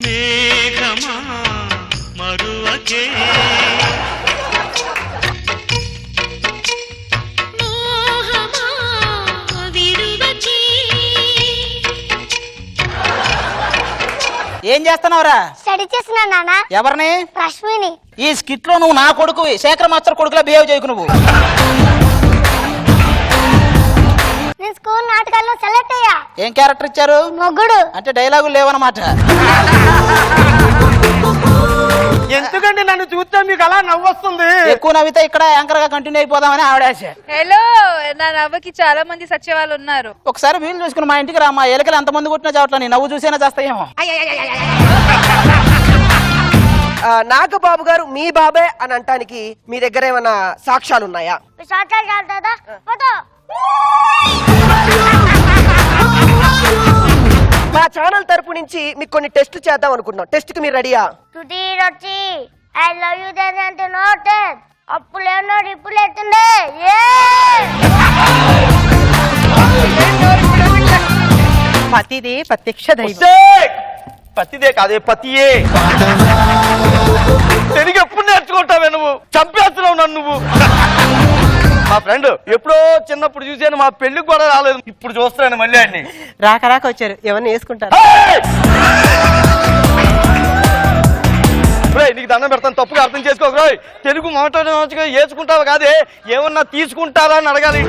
మేఘమా మరువకే ఏం చేస్తున్నావురా? స్టడీ చేస్తున్నా నాన్న. ఎవరిని? రష్మిని. ఈ స్కిట్ లో నువ్వు నా కొడుకు శేఖర్ మాస్టర్ కొడుకులా బిహేవ్ చేయకు. నువ్వు నేను స్కూల్ నాటకాల్లో సెలెక్ట్ అయ్యా. ఏం క్యారెక్టర్ ఇచ్చారు? మొగ్గుడు. అంటే డైలాగులు లేవన్నమాట. ఎందుకండి నన్ను చూస్తే మీకు అలా నవ్వొస్తుంది? ఎక్కువ నవ్వితే ఇక్కడ యాంకర్ గా కంటిన్యూ అయిపోదామని ఆవిడ ఆశ. హలో, నా నవ్వుకి చాలా మంది సచ్చే వాళ్ళు ఉన్నారు. ఒకసారి వీలు చూసుకుని మా ఇంటికి రా. మా ఎలకలు ఎంత మంది కొట్టినా చావట్లా, నీ నవ్వు చూసేనా చేస్తాయేమో. నాగబాబు గారు మీ బాబే అని అంటానికి మీ దగ్గర ఏమైనా సాక్ష్యాలు ఉన్నాయా? మా ఛానల్ తరపు నుంచి మీకు కొన్ని టెస్ట్ చేద్దాం అనుకుంటున్నాం. టెస్ట్ కి మీరు రెడీయా? సుధీర్ వచ్చి ఐ లవ్ యూ అంటే నోటెడ్. అప్పుడు ఏమన్నాడు, ఇప్పుడు ఎత్తుండే. పతిదే ప్రత్యక్ష దైవం. పతిదే కాదే పతియే. తెలుగు ఎప్పుడు నేర్చుకుంటావే నువ్వు? చంపేస్తున్నావు నన్ను నువ్వు. మా ఫ్రెండ్ ఎప్పుడో చిన్నప్పుడు చూసాను, మా పెళ్లికి కూడా రాలేదు, ఇప్పుడు చూస్తున్నాను మళ్ళీ అండి. రాక రాక వచ్చారు, ఎవరిని వేసుకుంటారు? నీకు దండం పెడతాను, తప్పుగా అర్థం చేసుకోక రోయ్. తెలుగు మాట్లాడగా వేసుకుంటావా కాదే, ఏమన్నా తీసుకుంటారా అని అడగాలి.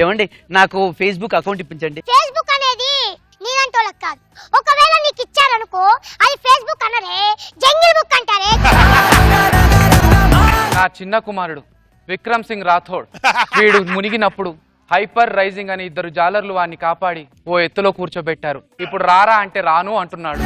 ఏమండి, నాకు ఫేస్బుక్ అకౌంట్ ఇప్పించండి. ఫేస్బుక్ అనేది నీలంటోళ్ళకి కాదు. ఒకవేళ నీకు ఇచ్చారనుకో, అది ఫేస్బుక్ అనరే, జంగిల్ బుక్ అంటారే. నా చిన్న కుమారుడు విక్రమ్ సింగ్ రాథోడ్, వీడు మునిగినప్పుడు హైపర్ రైజింగ్ అని ఇద్దరు జాలర్లు వాడిని కాపాడి ఓ ఎత్తులో కూర్చోబెట్టారు. ఇప్పుడు రారా అంటే రాను అంటున్నాడు.